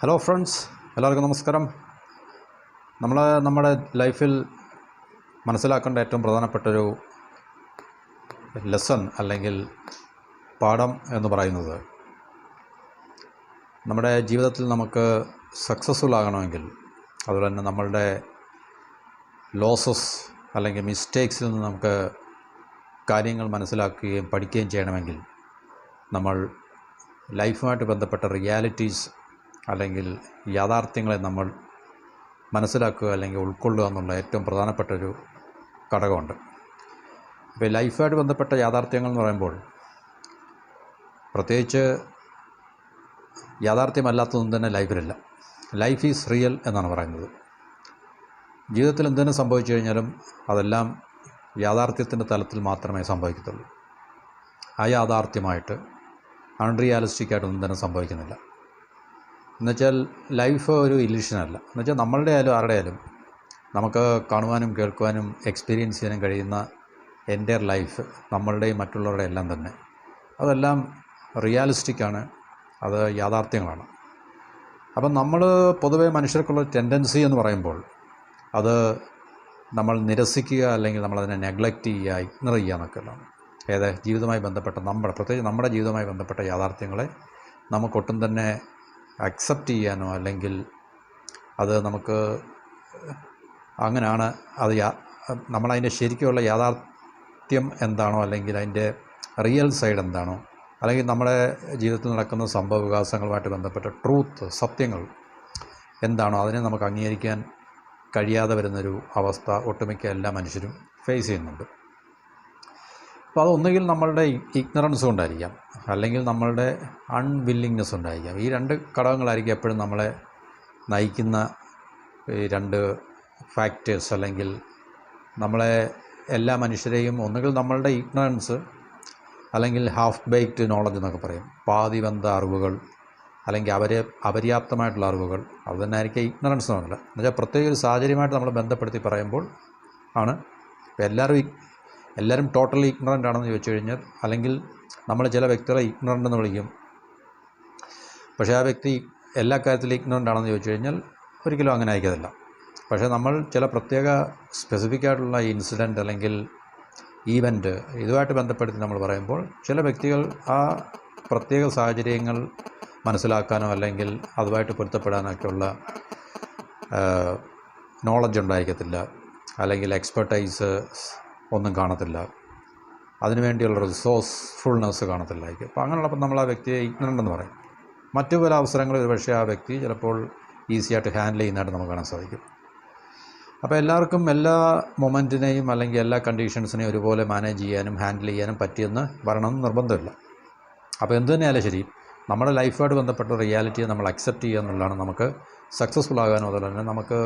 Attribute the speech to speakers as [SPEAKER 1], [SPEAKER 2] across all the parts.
[SPEAKER 1] Hello friends, എല്ലാവർക്കും നമസ്കാരം. നമ്മുടെ ലൈഫിൽ മനസ്സിലാക്കേണ്ട ഏറ്റവും പ്രധാനപ്പെട്ടൊരു ലെസൺ അല്ലെങ്കിൽ പാഠം എന്ന് പറയുന്നത്, നമ്മുടെ ജീവിതത്തിൽ നമുക്ക് സക്സസ്ഫുൾ ആകണമെങ്കിൽ, അതുപോലെ തന്നെ നമ്മളുടെ ലോസസ് അല്ലെങ്കിൽ മിസ്റ്റേക്സിൽ നിന്ന് നമുക്ക് കാര്യങ്ങൾ മനസ്സിലാക്കുകയും പഠിക്കുകയും ചെയ്യണമെങ്കിൽ നമ്മൾ ലൈഫുമായിട്ട് ബന്ധപ്പെട്ട റിയാലിറ്റീസ് അല്ലെങ്കിൽ യാഥാർത്ഥ്യങ്ങളെ നമ്മൾ മനസ്സിലാക്കുക അല്ലെങ്കിൽ ഉൾക്കൊള്ളുക എന്നുള്ള ഏറ്റവും പ്രധാനപ്പെട്ടൊരു ഘടകമുണ്ട്. ഇപ്പോൾ ലൈഫുമായിട്ട് ബന്ധപ്പെട്ട യാഥാർത്ഥ്യങ്ങൾ എന്ന് പറയുമ്പോൾ പ്രത്യേകിച്ച് യാഥാർത്ഥ്യമല്ലാത്തതൊന്നും തന്നെ ലൈഫിലില്ല. ലൈഫ് ഈസ് റിയൽ എന്നാണ് പറയുന്നത്. ജീവിതത്തിൽ എന്തെങ്കിലും സംഭവിച്ചു കഴിഞ്ഞാലും അതെല്ലാം യാഥാർത്ഥ്യത്തിൻ്റെ തലത്തിൽ മാത്രമേ സംഭവിക്കത്തുള്ളൂ. ആ യാഥാർത്ഥ്യമായിട്ട് അൺറിയാലിസ്റ്റിക്കായിട്ടൊന്നും തന്നെ സംഭവിക്കുന്നില്ല. എന്നുവെച്ചാൽ ലൈഫ് ഒരു ഇല്യൂഷനല്ല. എന്നുവെച്ചാൽ നമ്മളുടെ ആയാലും ആരുടെ ആയാലും നമുക്ക് കാണുവാനും കേൾക്കുവാനും എക്സ്പീരിയൻസ് ചെയ്യാനും കഴിയുന്ന എൻ്റയർ ലൈഫ് നമ്മളുടെയും മറ്റുള്ളവരുടെ എല്ലാം തന്നെ അതെല്ലാം റിയാലിസ്റ്റിക്കാണ്, അത് യാഥാർത്ഥ്യങ്ങളാണ്. അപ്പം നമ്മൾ പൊതുവേ മനുഷ്യർക്കുള്ള ടെൻഡൻസി എന്ന് പറയുമ്പോൾ അത് നമ്മൾ നിരസിക്കുക അല്ലെങ്കിൽ നമ്മളതിനെ നെഗ്ലക്റ്റ് ചെയ്യുക, ഇഗ്നോർ ചെയ്യുക എന്നൊക്കെയുള്ളതാണ്. ജീവിതവുമായി ബന്ധപ്പെട്ട പ്രത്യേകിച്ച് നമ്മുടെ ജീവിതവുമായി ബന്ധപ്പെട്ട യാഥാർത്ഥ്യങ്ങളെ നമുക്കൊട്ടും തന്നെ അക്സെപ്റ്റ് ചെയ്യാനോ അല്ലെങ്കിൽ അത് നമുക്ക് അങ്ങനെയാണ് അത് നമ്മളതിൻ്റെ ശരിക്കുള്ള യാഥാർത്ഥ്യം എന്താണോ അല്ലെങ്കിൽ അതിൻ്റെ റിയൽ സൈഡ് എന്താണോ അല്ലെങ്കിൽ നമ്മുടെ ജീവിതത്തിൽ നടക്കുന്ന സംഭവ വികാസങ്ങളുമായിട്ട് ബന്ധപ്പെട്ട ട്രൂത്ത്, സത്യങ്ങൾ എന്താണോ അതിനെ നമുക്ക് അംഗീകരിക്കാൻ കഴിയാതെ വരുന്നൊരു അവസ്ഥ ഒട്ടുമിക്ക എല്ലാ മനുഷ്യരും ഫേസ് ചെയ്യുന്നുണ്ട്. അപ്പോൾ അതൊന്നുകിൽ നമ്മളുടെ ഇഗ്നറൻസ് കൊണ്ടായിരിക്കാം, അല്ലെങ്കിൽ നമ്മളുടെ അൺവില്ലിങ്നെസ് ഉണ്ടായിരിക്കാം. ഈ രണ്ട് ഘടകങ്ങളായിരിക്കും എപ്പോഴും നമ്മളെ നയിക്കുന്ന ഈ രണ്ട് ഫാക്ടേഴ്സ്. അല്ലെങ്കിൽ നമ്മളെ എല്ലാ മനുഷ്യരെയും ഒന്നുകിൽ നമ്മളുടെ ഇഗ്നറൻസ് അല്ലെങ്കിൽ ഹാഫ് ബേക്ക്ഡ് നോളജ് എന്നൊക്കെ പറയും, പാതി വെന്ത അറിവുകൾ അല്ലെങ്കിൽ അപര്യാപ്തമായിട്ടുള്ള അറിവുകൾ, അത് തന്നെ ആയിരിക്കും ഇഗ്നറൻസ് എന്ന് പറഞ്ഞില്ല. എന്നുവെച്ചാൽ പ്രത്യേക ഒരു സാഹചര്യമായിട്ട് നമ്മൾ ബന്ധപ്പെടുത്തി പറയുമ്പോൾ ആണ് എല്ലാവരും ടോട്ടലി ഇഗ്നറൻ്റ് ആണെന്ന് ചോദിച്ചു കഴിഞ്ഞാൽ, അല്ലെങ്കിൽ നമ്മൾ ചില വ്യക്തികളെ ഇഗ്നറൻ്റ് എന്ന് വിളിക്കും, പക്ഷേ ആ വ്യക്തി എല്ലാ കാര്യത്തിലും ഇഗ്നറൻ്റ് ആണെന്ന് ചോദിച്ചു കഴിഞ്ഞാൽ ഒരിക്കലും അങ്ങനെ ആയിരിക്കത്തില്ല. പക്ഷേ നമ്മൾ ചില പ്രത്യേക സ്പെസിഫിക് ആയിട്ടുള്ള ഇൻസിഡൻറ്റ് അല്ലെങ്കിൽ ഈവൻറ്റ് ഇതുമായിട്ട് ബന്ധപ്പെടുത്തി നമ്മൾ പറയുമ്പോൾ ചില വ്യക്തികൾ ആ പ്രത്യേക സാഹചര്യങ്ങൾ മനസ്സിലാക്കാനോ അല്ലെങ്കിൽ അതുമായിട്ട് പൊരുത്തപ്പെടാനൊക്കെയുള്ള നോളജ് ഉണ്ടായിരിക്കത്തില്ല, അല്ലെങ്കിൽ എക്സ്പെർട്ടൈസ് ഒന്നും കാണത്തില്ല, അതിനുവേണ്ടിയുള്ള റിസോഴ്സ്ഫുൾനെസ് കാണത്തില്ലായിരിക്കും. അപ്പോൾ അങ്ങനെയുള്ളപ്പോൾ നമ്മൾ ആ വ്യക്തിയെ ഇഗ്നറൻ്റ് എന്ന് പറയും. മറ്റു പല അവസരങ്ങളിൽ ഒരു പക്ഷേ ആ വ്യക്തി ചിലപ്പോൾ ഈസിയായിട്ട് ഹാൻഡിൽ ചെയ്യുന്നതായിട്ട് നമുക്ക് കാണാൻ സാധിക്കും. അപ്പോൾ എല്ലാവർക്കും എല്ലാ മൊമെൻറ്റിനെയും അല്ലെങ്കിൽ എല്ലാ കണ്ടീഷൻസിനെയും ഒരുപോലെ മാനേജ് ചെയ്യാനും ഹാൻഡിൽ ചെയ്യാനും പറ്റിയെന്ന് വരണമെന്ന് നിർബന്ധമില്ല. അപ്പോൾ എന്തു തന്നെയായാലും ശരി, നമ്മുടെ ലൈഫുമായിട്ട് ബന്ധപ്പെട്ട റിയാലിറ്റിയെ നമ്മൾ അക്സെപ്റ്റ് ചെയ്യുക എന്നുള്ളതാണ് നമുക്ക് സക്സസ്ഫുൾ ആകാനും അതുപോലെ തന്നെ നമുക്ക്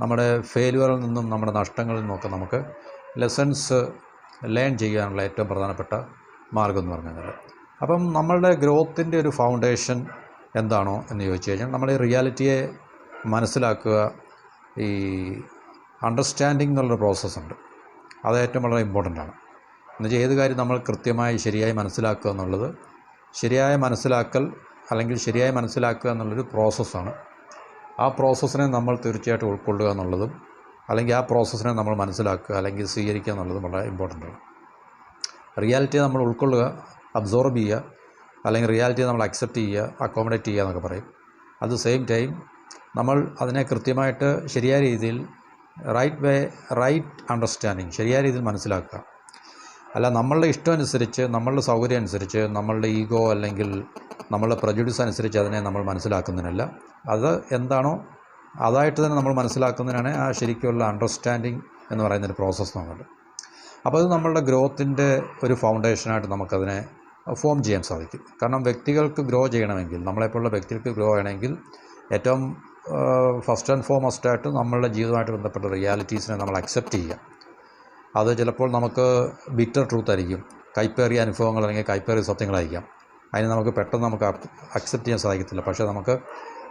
[SPEAKER 1] നമ്മുടെ ഫെയിലുവറിൽ നിന്നും നമ്മുടെ നഷ്ടങ്ങളിൽ നിന്നൊക്കെ നമുക്ക് ലെസൺസ് ലേൺ ചെയ്യാനുള്ള ഏറ്റവും പ്രധാനപ്പെട്ട മാർഗ്ഗം എന്ന് പറഞ്ഞാൽ. അപ്പം നമ്മളുടെ ഗ്രോത്തിൻ്റെ ഒരു ഫൗണ്ടേഷൻ എന്താണോ എന്ന് ചോദിച്ചു കഴിഞ്ഞാൽ നമ്മൾ ഈ റിയാലിറ്റിയെ മനസ്സിലാക്കുക, ഈ അണ്ടർസ്റ്റാൻഡിങ് എന്നുള്ളൊരു പ്രോസസ്സുണ്ട്. അത് ഏറ്റവും വളരെ ഇമ്പോർട്ടൻ്റ് ആണ്. എന്നുവെച്ചാൽ ഏത് കാര്യം നമ്മൾ കൃത്യമായി ശരിയായി മനസ്സിലാക്കുക എന്നുള്ളത്, ശരിയായ മനസ്സിലാക്കൽ അല്ലെങ്കിൽ ശരിയായി മനസ്സിലാക്കുക എന്നുള്ളൊരു പ്രോസസ്സാണ്. ആ പ്രോസസ്സിനെ നമ്മൾ തീർച്ചയായിട്ടും ഉൾക്കൊള്ളുക എന്നുള്ളതും അല്ലെങ്കിൽ ആ പ്രോസസ്സിനെ നമ്മൾ മനസ്സിലാക്കുക അല്ലെങ്കിൽ സ്വീകരിക്കുക എന്നുള്ളതും വളരെ ഇമ്പോർട്ടൻ്റാണ്. റിയാലിറ്റിയെ നമ്മൾ ഉൾക്കൊള്ളുക, അബ്സോർബ് ചെയ്യുക, അല്ലെങ്കിൽ റിയാലിറ്റിയെ നമ്മൾ അക്സെപ്റ്റ് ചെയ്യുക, അക്കോമഡേറ്റ് ചെയ്യുക എന്നൊക്കെ പറയും. അറ്റ് ദ സെയിം ടൈം നമ്മൾ അതിനെ കൃത്യമായിട്ട് ശരിയായ രീതിയിൽ റൈറ്റ് അണ്ടർസ്റ്റാൻഡിങ്, ശരിയായ രീതിയിൽ മനസ്സിലാക്കുക. അല്ല നമ്മളുടെ ഇഷ്ടം അനുസരിച്ച്, നമ്മളുടെ സൗകര്യം അനുസരിച്ച്, നമ്മളുടെ ഈഗോ അല്ലെങ്കിൽ നമ്മളുടെ പ്രജുഡിസ് അനുസരിച്ച് അതിനെ നമ്മൾ മനസ്സിലാക്കുന്നതിനല്ല, അത് എന്താണോ അതായിട്ട് തന്നെ നമ്മൾ മനസ്സിലാക്കുന്നതിനാണ് ആ ശരിക്കുള്ള അണ്ടർസ്റ്റാൻഡിങ് എന്ന് പറയുന്നൊരു പ്രോസസ്സ് നമുക്ക്. അപ്പോൾ അത് നമ്മളുടെ ഗ്രോത്തിൻ്റെ ഒരു ഫൗണ്ടേഷനായിട്ട് നമുക്കതിനെ ഫോം ചെയ്യാൻ സാധിക്കും. കാരണം വ്യക്തികൾക്ക് ഗ്രോ ചെയ്യണമെങ്കിൽ, നമ്മളെപ്പോലുള്ള വ്യക്തികൾക്ക് ഗ്രോ ചെയ്യണമെങ്കിൽ ഏറ്റവും ഫസ്റ്റ് ആൻഡ് ഫോർമോസ്റ്റായിട്ട് നമ്മളുടെ ജീവിതമായിട്ട് ബന്ധപ്പെട്ട റിയാലിറ്റീസിനെ നമ്മൾ അക്സെപ്റ്റ് ചെയ്യുക. അത് ചിലപ്പോൾ നമുക്ക് ബിറ്റർ ട്രൂത്ത് ആയിരിക്കും, കൈപ്പേറിയ അനുഭവങ്ങൾ അല്ലെങ്കിൽ കൈപ്പേറിയ സത്യങ്ങളായിരിക്കാം. അതിന് നമുക്ക് പെട്ടെന്ന് നമുക്ക് അക്സെപ്റ്റ് ചെയ്യാൻ സാധിക്കത്തില്ല. പക്ഷേ നമുക്ക്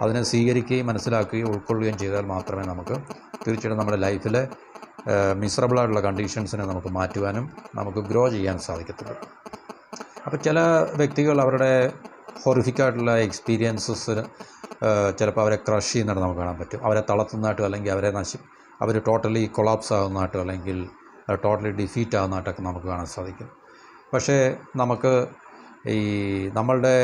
[SPEAKER 1] അതിനെ സ്വീകരിക്കുകയും മനസ്സിലാക്കുകയും ഉൾക്കൊള്ളുകയും ചെയ്താൽ മാത്രമേ നമുക്ക് തീർച്ചയായിട്ടും നമ്മുടെ ലൈഫിലെ മിസറബിളായിട്ടുള്ള കണ്ടീഷൻസിനെ നമുക്ക് മാറ്റുവാനും നമുക്ക് ഗ്രോ ചെയ്യാൻ സാധിക്കത്തുള്ളൂ. അപ്പോൾ ചില വ്യക്തികൾ അവരുടെ ഹൊറിഫിക്കായിട്ടുള്ള എക്സ്പീരിയൻസസ് ചിലപ്പോൾ അവരെ ക്രഷ് ചെയ്യുന്നതായിട്ട് നമുക്ക് കാണാൻ പറ്റും. അവരെ തളർത്തുന്നതായിട്ടും അല്ലെങ്കിൽ അവർ ടോട്ടലി കൊളാപ്സ് ആകുന്നതായിട്ടും അല്ലെങ്കിൽ ടോട്ടലി ഡിഫീറ്റ് ആകുന്നതായിട്ടൊക്കെ നമുക്ക് കാണാൻ സാധിക്കും. പക്ഷേ നമുക്ക് ഈ നമ്മളുടെ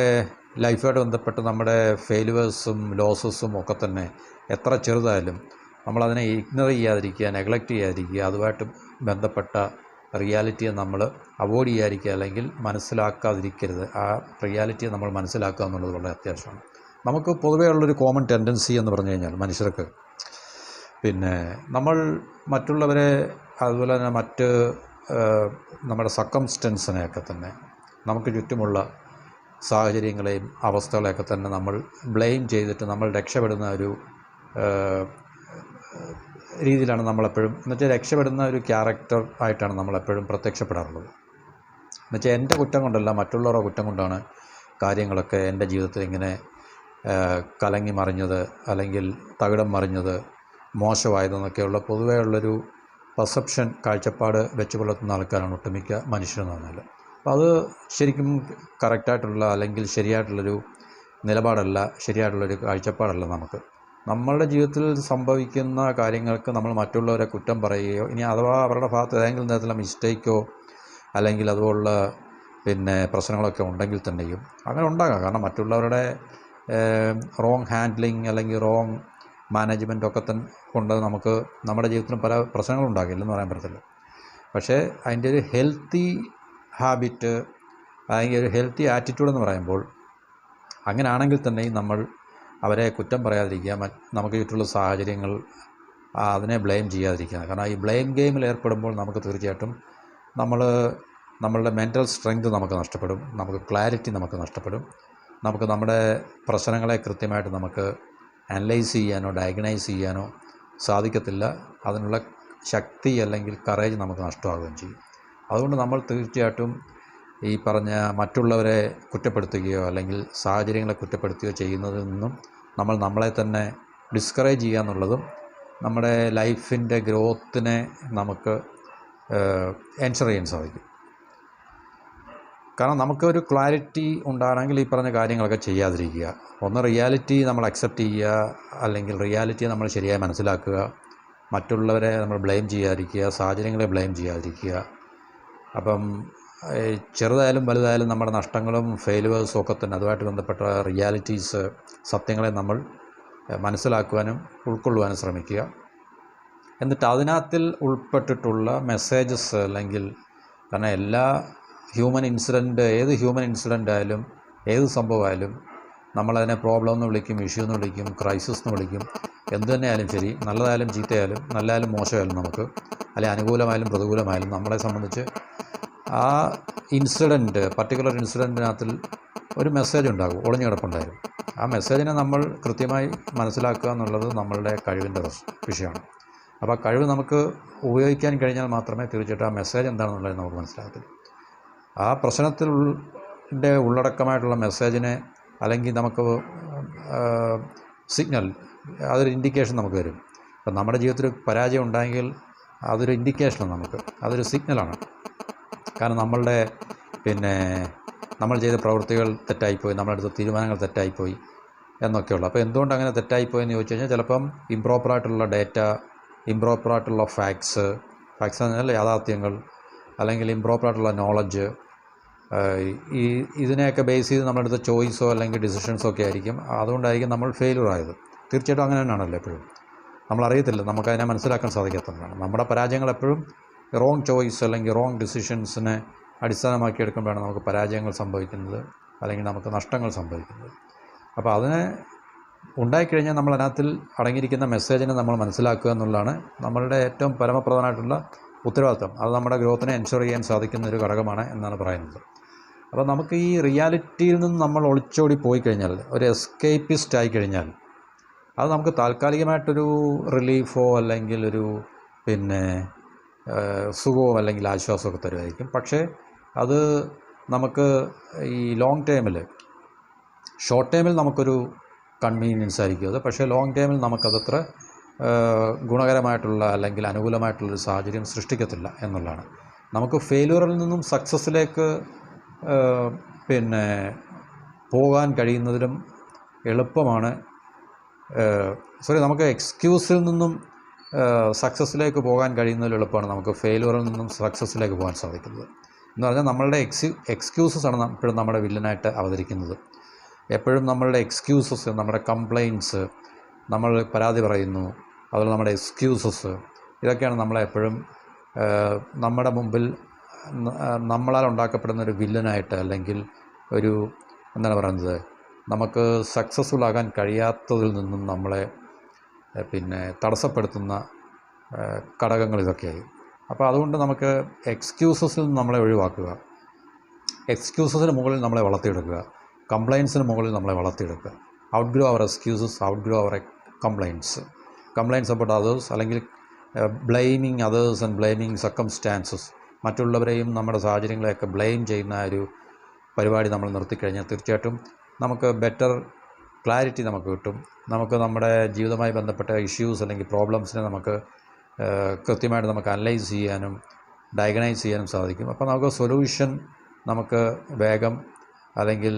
[SPEAKER 1] ലൈഫായിട്ട് ബന്ധപ്പെട്ട് നമ്മുടെ ഫെയിലുവേഴ്സും ലോസസും ഒക്കെ തന്നെ എത്ര ചെറുതായാലും നമ്മളതിനെ ഇഗ്നോർ ചെയ്യാതിരിക്കുക, നെഗ്ലക്റ്റ് ചെയ്യാതിരിക്കുക, അതുമായിട്ട് ബന്ധപ്പെട്ട റിയാലിറ്റിയെ നമ്മൾ അവോയ്ഡ് ചെയ്യാതിരിക്കുക അല്ലെങ്കിൽ മനസ്സിലാക്കാതിരിക്കരുത്. ആ റിയാലിറ്റിയെ നമ്മൾ മനസ്സിലാക്കുക എന്നുള്ളത് വളരെ അത്യാവശ്യമാണ്. നമുക്ക് പൊതുവേ ഉള്ളൊരു കോമൺ ടെൻഡൻസി എന്ന് പറഞ്ഞു കഴിഞ്ഞാൽ മനുഷ്യർക്ക് നമ്മൾ മറ്റുള്ളവരെ അതുപോലെ തന്നെ മറ്റ് നമ്മുടെ സർക്കംസ്റ്റൻസിനെയൊക്കെ തന്നെ നമുക്ക് ചുറ്റുമുള്ള സാഹചര്യങ്ങളെയും അവസ്ഥകളെയൊക്കെ തന്നെ നമ്മൾ ബ്ലെയിം ചെയ്തിട്ട് നമ്മൾ രക്ഷപ്പെടുന്ന ഒരു രീതിയിലാണ് നമ്മളെപ്പോഴും, എന്നുവെച്ചാൽ രക്ഷപ്പെടുന്ന ഒരു ക്യാരക്ടർ ആയിട്ടാണ് നമ്മളെപ്പോഴും പ്രത്യക്ഷപ്പെടാറുള്ളത്. എന്നുവെച്ചാൽ എൻ്റെ കുറ്റം കൊണ്ടല്ല, മറ്റുള്ളവരുടെ കുറ്റം കൊണ്ടാണ് കാര്യങ്ങളൊക്കെ എൻ്റെ ജീവിതത്തിൽ ഇങ്ങനെ കലങ്ങി മറിഞ്ഞത് അല്ലെങ്കിൽ തകിടം മറിഞ്ഞത്, മോശമായതെന്നൊക്കെയുള്ള പൊതുവേ ഉള്ളൊരു പെർസെപ്ഷൻ, കാഴ്ചപ്പാട് വെച്ച് പുലർത്തുന്ന ആൾക്കാരാണ് ഒട്ടുമിക്ക മനുഷ്യരെന്ന് പറഞ്ഞാൽ. അപ്പോൾ അത് ശരിക്കും കറക്റ്റായിട്ടുള്ള അല്ലെങ്കിൽ ശരിയായിട്ടുള്ളൊരു നിലപാടല്ല, ശരിയായിട്ടുള്ളൊരു കാഴ്ചപ്പാടല്ല. നമ്മളുടെ ജീവിതത്തിൽ സംഭവിക്കുന്ന കാര്യങ്ങൾക്ക് നമ്മൾ മറ്റുള്ളവരെ കുറ്റം പറയുകയോ ഇനി അഥവാ അവരുടെ ഭാഗത്ത് ഏതെങ്കിലും തരത്തിലുള്ള മിസ്റ്റേക്കോ അല്ലെങ്കിൽ അതുപോലുള്ള പ്രശ്നങ്ങളൊക്കെ ഉണ്ടെങ്കിൽ തന്നെയും അങ്ങനെ ഉണ്ടാകാം. കാരണം മറ്റുള്ളവരുടെ റോങ് ഹാൻഡ്ലിങ് അല്ലെങ്കിൽ റോങ് മാനേജ്മെൻറ്റൊക്കെ കൊണ്ട് നമുക്ക് നമ്മുടെ ജീവിതത്തിലും പല പ്രശ്നങ്ങളുണ്ടാകില്ലെന്ന് പറയാൻ പറ്റത്തില്ല. പക്ഷേ അതിൻ്റെ ഒരു ഹെൽത്തി ഹാബിറ്റ് അല്ലെങ്കിൽ ഒരു ഹെൽത്തി ആറ്റിറ്റ്യൂഡെന്ന് പറയുമ്പോൾ അങ്ങനെയാണെങ്കിൽ തന്നെയും നമ്മൾ അവരെ കുറ്റം പറയാതിരിക്കുക, നമുക്ക് ചുറ്റുള്ള സാഹചര്യങ്ങൾ അതിനെ ബ്ലെയിം ചെയ്യാതിരിക്കുക. കാരണം ഈ ബ്ലെയിം ഗെയിമിൽ ഏർപ്പെടുമ്പോൾ നമുക്ക് തീർച്ചയായിട്ടും നമ്മളുടെ മെൻ്റൽ സ്ട്രെങ്ത് നമുക്ക് നഷ്ടപ്പെടും, നമുക്ക് ക്ലാരിറ്റി നമുക്ക് നഷ്ടപ്പെടും, നമുക്ക് നമ്മുടെ പ്രശ്നങ്ങളെ കൃത്യമായിട്ട് നമുക്ക് അനലൈസ് ചെയ്യാനോ ഡയഗ്നൈസ് ചെയ്യാനോ സാധിക്കത്തില്ല. അതിനുള്ള ശക്തി അല്ലെങ്കിൽ കറേജ് നമുക്ക് നഷ്ടമാവുകയും ചെയ്യും. അതുകൊണ്ട് നമ്മൾ തീർച്ചയായിട്ടും ഈ പറഞ്ഞ മറ്റുള്ളവരെ കുറ്റപ്പെടുത്തുകയോ അല്ലെങ്കിൽ സാഹചര്യങ്ങളെ കുറ്റപ്പെടുത്തുകയോ ചെയ്യുന്നതിൽ നിന്നും നമ്മളെ തന്നെ ഡിസ്കറേജ് ചെയ്യുക എന്നുള്ളതും നമ്മുടെ ലൈഫിൻ്റെ ഗ്രോത്തിനെ നമുക്ക് എൻഷർ ചെയ്യാൻ സാധിക്കും. കാരണം നമുക്കൊരു ക്ലാരിറ്റി ഉണ്ടാകണമെങ്കിൽ ഈ പറഞ്ഞ കാര്യങ്ങളൊക്കെ ചെയ്യാതിരിക്കുക. ഒന്ന് റിയാലിറ്റി നമ്മൾ അക്സെപ്റ്റ് ചെയ്യുക, അല്ലെങ്കിൽ റിയാലിറ്റിയെ നമ്മൾ ശരിയായി മനസ്സിലാക്കുക, മറ്റുള്ളവരെ നമ്മൾ ബ്ലെയിം ചെയ്യാതിരിക്കുക, സാഹചര്യങ്ങളെ ബ്ലെയിം ചെയ്യാതിരിക്കുക. അപ്പം ചെറുതായാലും വലുതായാലും നമ്മുടെ നഷ്ടങ്ങളും ഫെയിലുവേഴ്സും ഒക്കെ തന്നെ അതുമായിട്ട് ബന്ധപ്പെട്ട റിയാലിറ്റീസ്, സത്യങ്ങളെ നമ്മൾ മനസ്സിലാക്കുവാനും ഉൾക്കൊള്ളുവാനും ശ്രമിക്കുക. എന്നിട്ട് അതിനകത്തിൽ ഉൾപ്പെട്ടിട്ടുള്ള മെസ്സേജസ് അല്ലെങ്കിൽ കാരണം എല്ലാ ഏത് ഹ്യൂമൻ ഇൻസിഡൻ്റ് ആയാലും ഏത് സംഭവമായാലും നമ്മളതിനെ പ്രോബ്ലം എന്ന് വിളിക്കും, ഇഷ്യൂ എന്ന് വിളിക്കും, ക്രൈസിസ് എന്ന് വിളിക്കും. എന്തു തന്നെയായാലും ശരി, നല്ലതായാലും ചീത്തയായാലും നല്ലതായാലും മോശമായാലും നമുക്ക് അല്ലെങ്കിൽ അനുകൂലമായാലും പ്രതികൂലമായാലും നമ്മളെ സംബന്ധിച്ച് ആ പർട്ടിക്കുലർ ഇൻസിഡൻറ്റിനകത്തിൽ ഒരു മെസ്സേജ് ഉണ്ടാകും, ഒളിഞ്ഞു കിടപ്പുണ്ടായിരുന്നു. ആ മെസ്സേജിനെ നമ്മൾ കൃത്യമായി മനസ്സിലാക്കുക എന്നുള്ളത് നമ്മളുടെ കഴിവിൻ്റെ വിഷയമാണ്. അപ്പോൾ ആ കഴിവ് നമുക്ക് ഉപയോഗിക്കാൻ കഴിഞ്ഞാൽ മാത്രമേ തീർച്ചയായിട്ടും ആ മെസ്സേജ് എന്താണെന്നുള്ളത് നമുക്ക് മനസ്സിലാകത്തുള്ളൂ. ആ പ്രശ്നത്തിൻ്റെ ഉള്ളടക്കമായിട്ടുള്ള മെസ്സേജിനെ അല്ലെങ്കിൽ നമുക്ക് സിഗ്നൽ, അതൊരു ഇൻഡിക്കേഷൻ നമുക്ക് തരും. അപ്പം നമ്മുടെ ജീവിതത്തിൽ പരാജയം ഉണ്ടായെങ്കിൽ അതൊരു ഇൻഡിക്കേഷനാണ്, അതൊരു സിഗ്നലാണ്. കാരണം നമ്മൾ ചെയ്ത പ്രവൃത്തികൾ തെറ്റായിപ്പോയി, നമ്മളെടുത്ത തീരുമാനങ്ങൾ തെറ്റായിപ്പോയി എന്നൊക്കെയുള്ളൂ. അപ്പോൾ എന്തുകൊണ്ട് അങ്ങനെ തെറ്റായിപ്പോയെന്ന് ചോദിച്ചു കഴിഞ്ഞാൽ ചിലപ്പം ഇംപ്രോപ്പറായിട്ടുള്ള ഡേറ്റ, ഇംപ്രോപ്പറായിട്ടുള്ള ഫാക്ട്സ് എന്ന് പറഞ്ഞാൽ യാഥാർത്ഥ്യങ്ങൾ, അല്ലെങ്കിൽ ഇംപ്രോപ്പറായിട്ടുള്ള നോളജ്, ഇതിനെയൊക്കെ ബേസ് ചെയ്ത് നമ്മളെടുത്ത ചോയ്സോ അല്ലെങ്കിൽ ഡിസിഷൻസോ ഒക്കെ ആയിരിക്കും. അതുകൊണ്ടായിരിക്കും നമ്മൾ ഫെയിലിയർ ആയത്. തീർച്ചയായിട്ടും അങ്ങനെ തന്നെയാണല്ലോ എപ്പോഴും. നമ്മളറിയത്തില്ല, നമുക്കതിനെ മനസ്സിലാക്കാൻ സാധിക്കാത്തതാണ്. നമ്മുടെ പരാജയങ്ങൾ എപ്പോഴും റോങ് ചോയ്സ് അല്ലെങ്കിൽ റോങ് ഡിസിഷൻസിനെ അടിസ്ഥാനമാക്കി എടുക്കുമ്പോഴാണ് നമുക്ക് പരാജയങ്ങൾ സംഭവിക്കുന്നത് അല്ലെങ്കിൽ നമുക്ക് നഷ്ടങ്ങൾ സംഭവിക്കുന്നത്. അപ്പോൾ അതിനെ ഉണ്ടായിക്കഴിഞ്ഞാൽ നമ്മൾ അതിനകത്തിൽ അടങ്ങിയിരിക്കുന്ന മെസ്സേജിനെ നമ്മൾ മനസ്സിലാക്കുക എന്നുള്ളതാണ് നമ്മളുടെ ഏറ്റവും പരമപ്രധാനമായിട്ടുള്ള ഉത്തരവാദിത്വം. അത് നമ്മുടെ ഗ്രോത്തിനെ എൻഷുർ ചെയ്യാൻ സാധിക്കുന്ന ഒരു ഘടകമാണ് എന്നാണ് പറയുന്നത്. അപ്പോൾ നമുക്ക് ഈ റിയാലിറ്റിയിൽ നിന്ന് നമ്മൾ ഒളിച്ചോടി പോയി കഴിഞ്ഞാൽ, ഒരു എസ്കേപ്പിസ്റ്റ് ആയിക്കഴിഞ്ഞാൽ, അത് നമുക്ക് താൽക്കാലികമായിട്ടൊരു റിലീഫോ അല്ലെങ്കിൽ ഒരു സുഖമോ അല്ലെങ്കിൽ ആശ്വാസമൊക്കെ തരുമായിരിക്കും. പക്ഷേ അത് നമുക്ക് ഈ ഷോർട്ട് ടൈമിൽ നമുക്കൊരു കൺവീനിയൻസ് ആയിരിക്കും അത്. പക്ഷേ ലോങ് ടൈമിൽ നമുക്കതത്ര ഗുണകരമായിട്ടുള്ള അല്ലെങ്കിൽ അനുകൂലമായിട്ടുള്ളൊരു സാഹചര്യം സൃഷ്ടിക്കത്തില്ല എന്നുള്ളതാണ്. നമുക്ക് ഫെയിലിയറിൽ നിന്നും സക്സസ്സിലേക്ക് പോകാൻ കഴിയുന്നതിലും എളുപ്പമാണ്. നമുക്ക് എക്സ്ക്യൂസിൽ നിന്നും സക്സസ്സിലേക്ക് പോകാൻ കഴിയുന്നതിൽ എളുപ്പമാണ് നമുക്ക് ഫെയിലുവറിൽ നിന്നും സക്സസ്സിലേക്ക് പോകാൻ സാധിക്കുന്നത്. എന്ന് പറഞ്ഞാൽ നമ്മളുടെ എക്സ്ക്യൂസസ് ആണ് എപ്പോഴും നമ്മുടെ വില്ലനായിട്ട് അവതരിക്കുന്നത്. എപ്പോഴും നമ്മളുടെ എക്സ്ക്യൂസസ്, നമ്മുടെ കംപ്ലയിൻറ്റ്സ്, നമ്മൾ പരാതി പറയുന്നു, അതുപോലെ നമ്മുടെ എക്സ്ക്യൂസസ്, ഇതൊക്കെയാണ് നമ്മളെപ്പോഴും നമ്മുടെ മുമ്പിൽ നമ്മളാൽ ഉണ്ടാക്കപ്പെടുന്ന ഒരു വില്ലനായിട്ട്, അല്ലെങ്കിൽ ഒരു എന്താണ് പറയുന്നത്, നമുക്ക് സക്സസ്ഫുൾ ആകാൻ കഴിയാത്തതിൽ നിന്നും നമ്മളെ തടസ്സപ്പെടുത്തുന്ന ഘടകങ്ങൾ ഇതൊക്കെയായി. അപ്പോൾ അതുകൊണ്ട് നമുക്ക് എക്സ്ക്യൂസസിൽ നിന്ന് നമ്മളെ ഒഴിവാക്കുക, എക്സ്ക്യൂസസിന് മുകളിൽ നമ്മളെ വളർത്തിയെടുക്കുക, കംപ്ലയിൻസിന് മുകളിൽ നമ്മളെ വളർത്തിയെടുക്കുക. Outgrow our excuses, outgrow our complaints about others, അല്ലെങ്കിൽ blaming others and blaming circumstances. മറ്റുള്ളവരെയും നമ്മുടെ സാഹചര്യങ്ങളെയൊക്കെ ബ്ലെയിം ചെയ്യുന്ന ഒരു പരിപാടി നമ്മൾ നിർത്തിക്കഴിഞ്ഞാൽ തീർച്ചയായിട്ടും നമുക്ക് ബെറ്റർ ക്ലാരിറ്റി നമുക്ക് കിട്ടും. നമുക്ക് നമ്മുടെ ജീവിതവുമായി ബന്ധപ്പെട്ട ഇഷ്യൂസ് അല്ലെങ്കിൽ പ്രോബ്ലംസിനെ നമുക്ക് കൃത്യമായിട്ട് നമുക്ക് അനലൈസ് ചെയ്യാനും ഡയഗ്നൈസ് ചെയ്യാനും സാധിക്കും. അപ്പോൾ നമുക്ക് സൊല്യൂഷൻ നമുക്ക് വേഗം, അല്ലെങ്കിൽ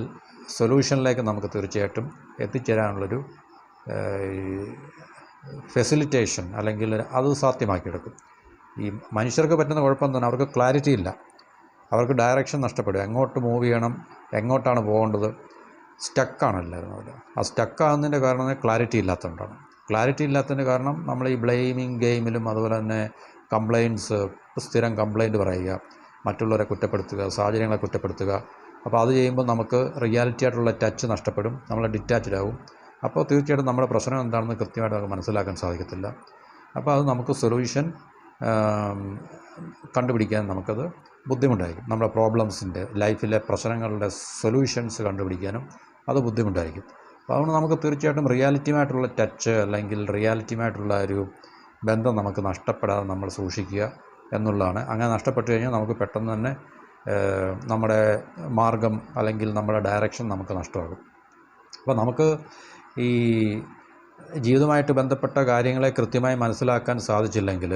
[SPEAKER 1] സൊല്യൂഷനിലേക്ക് നമുക്ക് തീർച്ചയായിട്ടും എത്തിച്ചേരാനുള്ളൊരു ഫെസിലിറ്റേഷൻ, അല്ലെങ്കിൽ അത് സാധ്യമാക്കിയെടുക്കും. ഈ മനുഷ്യർക്ക് പറ്റുന്ന കുഴപ്പം തന്നെ, അവർക്ക് ക്ലാരിറ്റി ഇല്ല, അവർക്ക് ഡയറക്ഷൻ നഷ്ടപ്പെടുക, എങ്ങോട്ട് മൂവ് ചെയ്യണം, എങ്ങോട്ടാണ് പോകേണ്ടത്, സ്റ്റക്കാണ് എല്ലാവരും അവർ. ആ സ്റ്റക്കാകുന്നതിൻ്റെ കാരണം ക്ലാരിറ്റി ഇല്ലാത്തതുകൊണ്ടാണ്. ക്ലാരിറ്റി ഇല്ലാത്തതിൻ്റെ കാരണം നമ്മൾ ഈ ബ്ലെയിമിങ് ഗെയിമിലും, അതുപോലെ തന്നെ കംപ്ലയിൻറ്റ്സ്, സ്ഥിരം കംപ്ലയിൻറ്റ് പറയുക, മറ്റുള്ളവരെ കുറ്റപ്പെടുത്തുക, സാഹചര്യങ്ങളെ കുറ്റപ്പെടുത്തുക. അപ്പോൾ അത് ചെയ്യുമ്പോൾ നമുക്ക് റിയാലിറ്റി ആയിട്ടുള്ള ടച്ച് നഷ്ടപ്പെടും, നമ്മൾ ഡിറ്റാച്ച്ഡ് ആവും. അപ്പോൾ തീർച്ചയായിട്ടും നമ്മുടെ പ്രശ്നം എന്താണെന്ന് കൃത്യമായിട്ട് നമുക്ക് മനസ്സിലാക്കാൻ സാധിക്കത്തില്ല. അപ്പോൾ അത് നമുക്ക് സൊല്യൂഷൻ കണ്ടുപിടിക്കാൻ നമുക്കത് ബുദ്ധിമുട്ടായിരിക്കും. നമ്മുടെ പ്രോബ്ലംസിൻ്റെ, ലൈഫിലെ പ്രശ്നങ്ങളുടെ സൊല്യൂഷൻസ് കണ്ടുപിടിക്കാനും അത് ബുദ്ധിമുട്ടായിരിക്കും. അപ്പോൾ അതുകൊണ്ട് നമുക്ക് തീർച്ചയായിട്ടും റിയാലിറ്റിയുമായിട്ടുള്ള ടച്ച്, അല്ലെങ്കിൽ റിയാലിറ്റിയുമായിട്ടുള്ള ഒരു ബന്ധം നമുക്ക് നഷ്ടപ്പെടാതെ നമ്മൾ സൂക്ഷിക്കുക എന്നുള്ളതാണ്. അങ്ങനെ നഷ്ടപ്പെട്ടു കഴിഞ്ഞാൽ നമുക്ക് പെട്ടെന്ന് തന്നെ നമ്മുടെ മാർഗം, അല്ലെങ്കിൽ നമ്മുടെ ഡയറക്ഷൻ നമുക്ക് നഷ്ടമാകും. അപ്പോൾ നമുക്ക് ഈ ജീവിതമായിട്ട് ബന്ധപ്പെട്ട കാര്യങ്ങളെ കൃത്യമായി മനസ്സിലാക്കാൻ സാധിച്ചില്ലെങ്കിൽ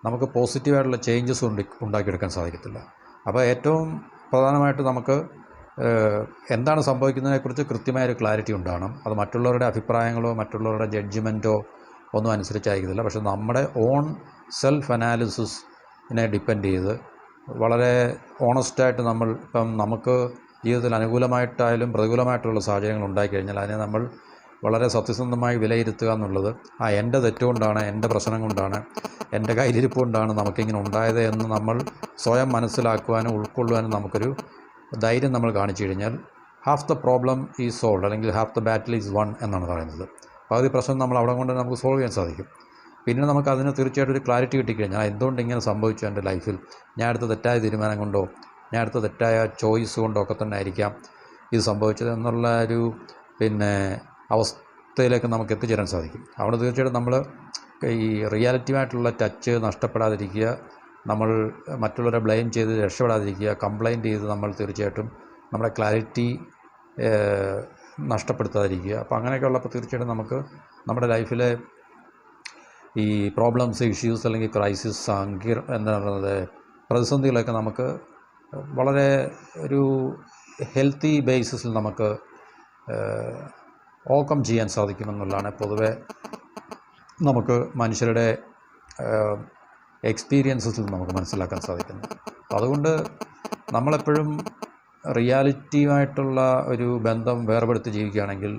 [SPEAKER 1] നമുക്ക് പോസിറ്റീവായിട്ടുള്ള ചേഞ്ചസ് ഉണ്ടാക്കിയെടുക്കാൻ സാധിക്കത്തില്ല. അപ്പോൾ ഏറ്റവും പ്രധാനമായിട്ട് നമുക്ക് എന്താണ് സംഭവിക്കുന്നതിനെക്കുറിച്ച് കൃത്യമായൊരു ക്ലാരിറ്റി ഉണ്ടാകണം. അത് മറ്റുള്ളവരുടെ അഭിപ്രായങ്ങളോ മറ്റുള്ളവരുടെ ജഡ്ജ്മെൻറ്റോ ഒന്നും അനുസരിച്ചായിരിക്കത്തില്ല. പക്ഷേ നമ്മുടെ ഓൺ സെൽഫ് അനാലിസിസിനെ ഡിപ്പെൻഡ് ചെയ്ത് വളരെ ഓണസ്റ്റായിട്ട് നമ്മൾ, ഇപ്പം നമുക്ക് ജീവിതത്തിൽ അനുകൂലമായിട്ടായാലും പ്രതികൂലമായിട്ടുള്ള സാഹചര്യങ്ങൾ ഉണ്ടായിക്കഴിഞ്ഞാൽ അതിനെ നമ്മൾ വളരെ സത്യസന്ധമായി വിലയിരുത്തുക എന്നുള്ളത്, എൻ്റെ തെറ്റുകൊണ്ടാണ്, എൻ്റെ പ്രശ്നം കൊണ്ടാണ്, എൻ്റെ കയ്യിലിരിപ്പ് കൊണ്ടാണ് നമുക്കിങ്ങനെ ഉണ്ടായത് എന്ന് നമ്മൾ സ്വയം മനസ്സിലാക്കുവാനും ഉൾക്കൊള്ളുവാനും നമുക്കൊരു ധൈര്യം നമ്മൾ കാണിച്ചു കഴിഞ്ഞാൽ half the problem is solve, അല്ലെങ്കിൽ half the battle is won എന്നാണ് പറയുന്നത്. പകുതി പ്രശ്നം നമ്മൾ അവിടെ കൊണ്ട് നമുക്ക് സോൾവ് ചെയ്യാൻ സാധിക്കും. പിന്നെ നമുക്ക് അതിന് തീർച്ചയായിട്ടും ഒരു ക്ലാരിറ്റി കിട്ടിക്കഴിഞ്ഞാൽ എന്തുകൊണ്ട് ഇങ്ങനെ സംഭവിച്ചു എൻ്റെ ലൈഫിൽ, ഞാൻ എടുത്ത തെറ്റായ തീരുമാനം കൊണ്ടോ ഞാൻ എടുത്ത തെറ്റായ ചോയ്സ് കൊണ്ടോ ഒക്കെ തന്നെ ആയിരിക്കാം ഇത് സംഭവിച്ചത് എന്നുള്ള ഒരു അവസ്ഥയിലേക്ക് നമുക്ക് എത്തിച്ചേരാൻ സാധിക്കും. അവിടെ തീർച്ചയായിട്ടും നമ്മൾ ഈ റിയാലിറ്റിയുമായിട്ടുള്ള ടച്ച് നഷ്ടപ്പെടാതിരിക്കുക, നമ്മൾ മറ്റുള്ളവരെ ബ്ലെയിം ചെയ്ത് രക്ഷപ്പെടാതിരിക്കുക, കംപ്ലയിൻറ്റ് ചെയ്ത് നമ്മൾ തീർച്ചയായിട്ടും നമ്മുടെ ക്ലാരിറ്റി നഷ്ടപ്പെടുത്താതിരിക്കുക. അപ്പോൾ അങ്ങനെയൊക്കെ ഉള്ളപ്പോൾ തീർച്ചയായിട്ടും നമുക്ക് നമ്മുടെ ലൈഫിലെ ഈ പ്രോബ്ലംസ്, ഇഷ്യൂസ്, അല്ലെങ്കിൽ ക്രൈസിസ്, എന്താ പറയുന്നത്, പ്രതിസന്ധികളൊക്കെ നമുക്ക് വളരെ ഒരു ഹെൽത്തി ബേസിസിൽ നമുക്ക് ഓവർകം ചെയ്യാൻ സാധിക്കുമെന്നുള്ളതാണ് പൊതുവെ നമുക്ക് മനുഷ്യരുടെ എക്സ്പീരിയൻസസിൽ നമുക്ക് മനസ്സിലാക്കാൻ സാധിക്കുന്നത്. അതുകൊണ്ട് നമ്മളെപ്പോഴും റിയാലിറ്റിയുമായിട്ടുള്ള ഒരു ബന്ധം വേർപെടുത്തി ജീവിക്കുകയാണെങ്കിൽ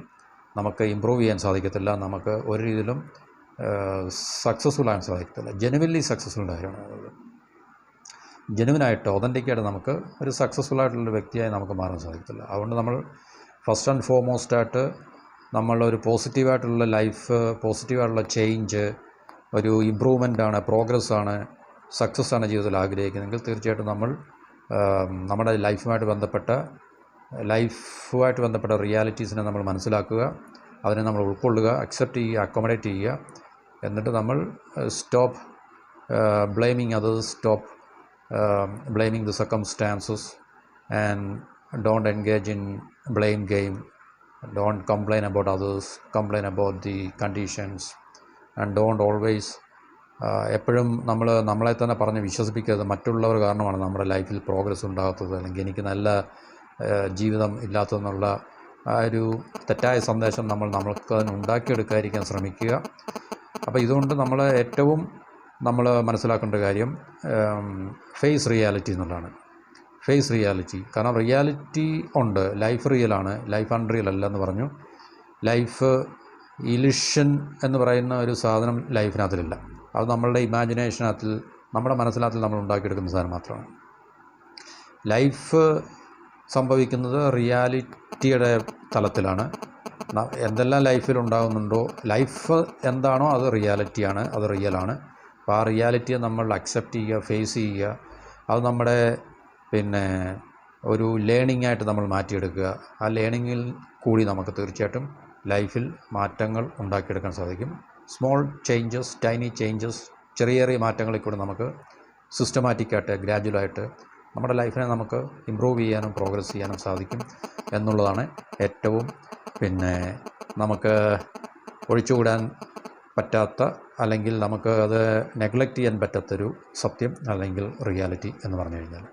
[SPEAKER 1] നമുക്ക് ഇമ്പ്രൂവ് ചെയ്യാൻ സാധിക്കത്തില്ല, നമുക്ക് ഒരു രീതിയിലും സക്സസ്ഫുൾ ആകാൻ സാധിക്കത്തില്ല. ജെനുവിൻലി സക്സസ്ഫുൾ കാര്യമാണ്. ജെനുവിനായിട്ട് ഒതൻറ്റിക്കായിട്ട് നമുക്ക് ഒരു സക്സസ്ഫുൾ ആയിട്ടുള്ളൊരു വ്യക്തിയായി നമുക്ക് മാറാൻ സാധിക്കത്തില്ല. അതുകൊണ്ട് നമ്മൾ ഫസ്റ്റ് ആൻഡ് ഫോർമോസ്റ്റായിട്ട് നമ്മളൊരു പോസിറ്റീവായിട്ടുള്ള ലൈഫ്, പോസിറ്റീവായിട്ടുള്ള ചേഞ്ച്, ഒരു ഇമ്പ്രൂവ്മെൻ്റാണ്, പ്രോഗ്രസ്സാണ്, സക്സസ്സാണ് ജീവിതത്തിൽ ആഗ്രഹിക്കുന്നതെങ്കിൽ തീർച്ചയായിട്ടും നമ്മൾ നമ്മുടെ ലൈഫുമായിട്ട് ബന്ധപ്പെട്ട റിയാലിറ്റീസിനെ നമ്മൾ മനസ്സിലാക്കുക, അതിനെ നമ്മൾ ഉൾക്കൊള്ളുക, അക്സെപ്റ്റ് ചെയ്യുക, അക്കോമഡേറ്റ് ചെയ്യുക. എന്നിട്ട് നമ്മൾ stop blaming others, stop blaming the circumstances, and don't engage in blame game. Don't complain about others, complain about the conditions, and don't always എപ്പോഴും നമ്മളെ തന്നെ പറഞ്ഞ് വിശ്വസിപ്പിക്കരുത് മറ്റുള്ളവർ കാരണമാണ് നമ്മുടെ ലൈഫിൽ പ്രോഗ്രസ് ഉണ്ടാകാത്തത്, അല്ലെങ്കിൽ എനിക്ക് നല്ല ജീവിതം ഇല്ലാത്തതെന്നുള്ള ആ ഒരു തെറ്റായ സന്ദേശം നമ്മൾക്ക് അതിന് ഉണ്ടാക്കിയെടുക്കാതിരിക്കാൻ ശ്രമിക്കുക. അപ്പോൾ ഇതുകൊണ്ട് നമ്മൾ ഏറ്റവും മനസ്സിലാക്കേണ്ട കാര്യം ഫേസ് റിയാലിറ്റി എന്നുള്ളതാണ്. Face reality. കാരണം റിയാലിറ്റി ഉണ്ട്, ലൈഫ് റിയലാണ്, ലൈഫ് അൺറിയൽ അല്ല എന്ന് പറഞ്ഞു. ലൈഫ് ഇലിഷൻ എന്ന് പറയുന്ന ഒരു സാധനം ലൈഫിനകത്തിലില്ല. അത് നമ്മളുടെ ഇമാജിനേഷനകത്തിൽ, നമ്മുടെ മനസ്സിനകത്തിൽ നമ്മൾ ഉണ്ടാക്കിയെടുക്കുന്ന സാധനം മാത്രമാണ്. ലൈഫ് സംഭവിക്കുന്നത് റിയാലിറ്റിയുടെ തലത്തിലാണ്. എന്തെല്ലാം ലൈഫിൽ ഉണ്ടാകുന്നുണ്ടോ, ലൈഫ് എന്താണോ അത് റിയാലിറ്റിയാണ്, അത് റിയലാണ്. അപ്പോൾ ആ റിയാലിറ്റിയെ നമ്മൾ അക്സെപ്റ്റ് ചെയ്യുക, ഫേസ് ചെയ്യുക. അത് നമ്മുടെ ഒരു ലേണിംഗ് ആയിട്ട് നമ്മൾ മാറ്റിയെടുക്കുക. ആ ലേണിങ്ങിൽ കൂടി നമുക്ക് തീർച്ചയായിട്ടും ലൈഫിൽ മാറ്റങ്ങൾ ഉണ്ടാക്കിയെടുക്കാൻ സാധിക്കും. സ്മോൾ ചേഞ്ചസ്, ടൈനി ചേഞ്ചസ്, ചെറിയ ചെറിയ മാറ്റങ്ങളിൽ കൂടി നമുക്ക് സിസ്റ്റമാറ്റിക്കായിട്ട്, ഗ്രാജുവലായിട്ട് നമ്മുടെ ലൈഫിനെ നമുക്ക് ഇമ്പ്രൂവ് ചെയ്യാനും പ്രോഗ്രസ് ചെയ്യാനും സാധിക്കും എന്നുള്ളതാണ് ഏറ്റവും നമുക്ക് ഒഴിച്ചുകൂടാൻ പറ്റാത്ത, അല്ലെങ്കിൽ നമുക്ക് അത് നെഗ്ലക്റ്റ് ചെയ്യാൻ പറ്റാത്തൊരു സത്യം, അല്ലെങ്കിൽ റിയാലിറ്റി എന്ന് പറഞ്ഞു കഴിഞ്ഞാൽ.